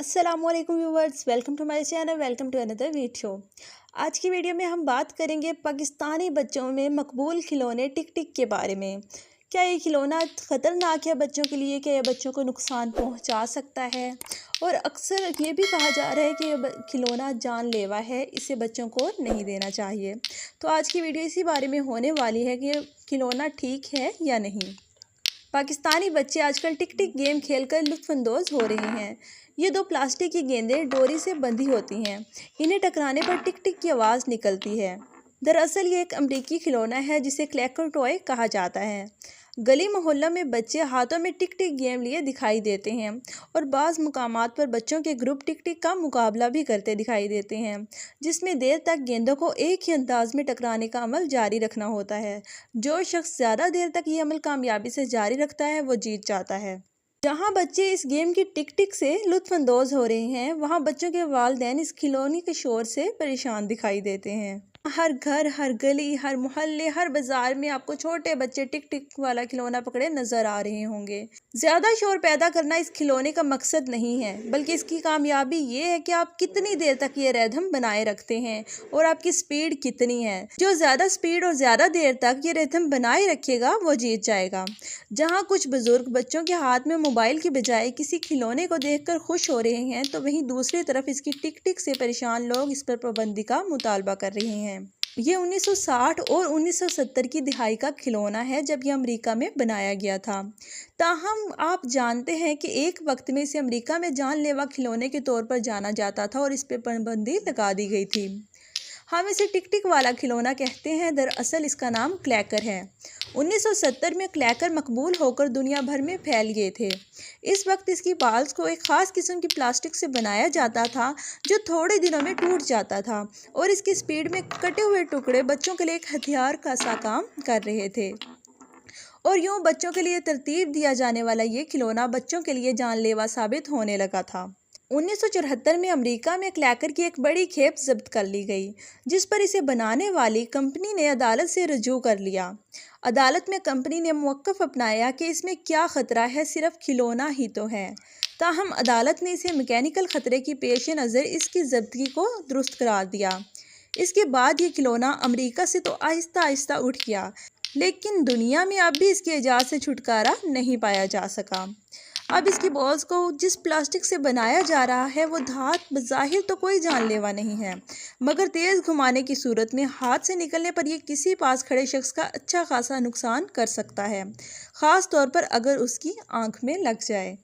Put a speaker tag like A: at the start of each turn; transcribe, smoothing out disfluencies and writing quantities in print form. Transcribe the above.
A: अस्सलाम वालेकुम viewers, welcome to my channel, welcome to another video. आज की वीडियो में हम बात करेंगे पाकिस्तानी बच्चों में मकबूल खिलौने टिक टिक के बारे में। क्या ये खिलौना ख़तरनाक है बच्चों के लिए? क्या ये बच्चों को नुकसान पहुंचा सकता है? और अक्सर ये भी कहा जा रहा है कि ये खिलौना जानलेवा है, इसे बच्चों को नहीं देना चाहिए। तो आज की वीडियो इसी बारे में होने वाली है कि ये खिलौना ठीक है या नहीं। पाकिस्तानी बच्चे आजकल टिक टिक गेम खेलकर लुत्फ़अंदोज़ हो रहे हैं। ये दो प्लास्टिक की गेंदें डोरी से बंधी होती हैं। इन्हें टकराने पर टिक टिक की आवाज़ निकलती है। दरअसल ये एक अमरीकी खिलौना है जिसे क्लैकर टॉय कहा जाता है। गली मोहल्ला में बच्चे हाथों में टिक टिक गेम लिए दिखाई देते हैं और बाज़ मुकामात पर बच्चों के ग्रुप टिक टिक का मुकाबला भी करते दिखाई देते हैं, जिसमें देर तक गेंदों को एक ही अंदाज में टकराने का अमल जारी रखना होता है। जो शख्स ज़्यादा देर तक ये अमल कामयाबी से जारी रखता है वो जीत जाता है। जहाँ बच्चे इस गेम की टिक टिक से लुत्फ़अंदोज़ हो रहे हैं, वहाँ बच्चों के वालिदैन इस खिलौने के शोर से परेशान दिखाई देते हैं। हर घर, हर गली, हर मोहल्ले, हर बाजार में आपको छोटे बच्चे टिक टिक वाला खिलौना पकड़े नजर आ रहे होंगे। ज्यादा शोर पैदा करना इस खिलौने का मकसद नहीं है, बल्कि इसकी कामयाबी ये है कि आप कितनी देर तक ये रिदम बनाए रखते हैं और आपकी स्पीड कितनी है। जो ज्यादा स्पीड और ज्यादा देर तक ये रिदम बनाए रखेगा वो जीत जाएगा। जहाँ कुछ बुजुर्ग बच्चों के हाथ में मोबाइल की बजाय किसी खिलौने को देखकर खुश हो रहे हैं, तो वहीं दूसरी तरफ इसकी टिक टिक से परेशान लोग इस पर पाबंदी का मुतालबा कर रहे हैं। ये 1960 और 1970 की दिहाई का खिलौना है, जब ये अमेरिका में बनाया गया था। ताहम आप जानते हैं कि एक वक्त में इसे अमेरिका में जानलेवा खिलौने के तौर पर जाना जाता था और इस पर पाबंदी लगा दी गई थी। हम इसे टिक टिक वाला खिलौना कहते हैं, दरअसल इसका नाम क्लैकर है। 1970 में क्लैकर मकबूल होकर दुनिया भर में फैल गए थे। इस वक्त इसकी बाल्स को एक ख़ास किस्म की प्लास्टिक से बनाया जाता था जो थोड़े दिनों में टूट जाता था, और इसकी स्पीड में कटे हुए टुकड़े बच्चों के लिए एक हथियार का सा काम कर रहे थे। और यूं बच्चों के लिए तरतीब दिया जाने वाला ये खिलौना बच्चों के लिए जानलेवा साबित होने लगा था। 1974 में अमेरिका में क्लैकर की एक बड़ी खेप जब्त कर ली गई, जिस पर इसे बनाने वाली कंपनी ने अदालत से रजू कर लिया। अदालत में कंपनी ने मौक़िफ़ अपनाया कि इसमें क्या ख़तरा है, सिर्फ खिलौना ही तो है। ताहम अदालत ने इसे मैकेनिकल ख़तरे की पेश नज़र इसकी जब्तगी को दुरुस्त करार दिया। इसके बाद ये खिलौना अमेरिका से तो आहिस्ता आहिस्ता उठ गया, लेकिन दुनिया में अब भी इसके इजाज़ से छुटकारा नहीं पाया जा सका। अब इसकी बॉल्स को जिस प्लास्टिक से बनाया जा रहा है वो धात बज़ाहिर तो कोई जानलेवा नहीं है, मगर तेज़ घुमाने की सूरत में हाथ से निकलने पर यह किसी पास खड़े शख्स का अच्छा खासा नुकसान कर सकता है, ख़ास तौर पर अगर उसकी आंख में लग जाए।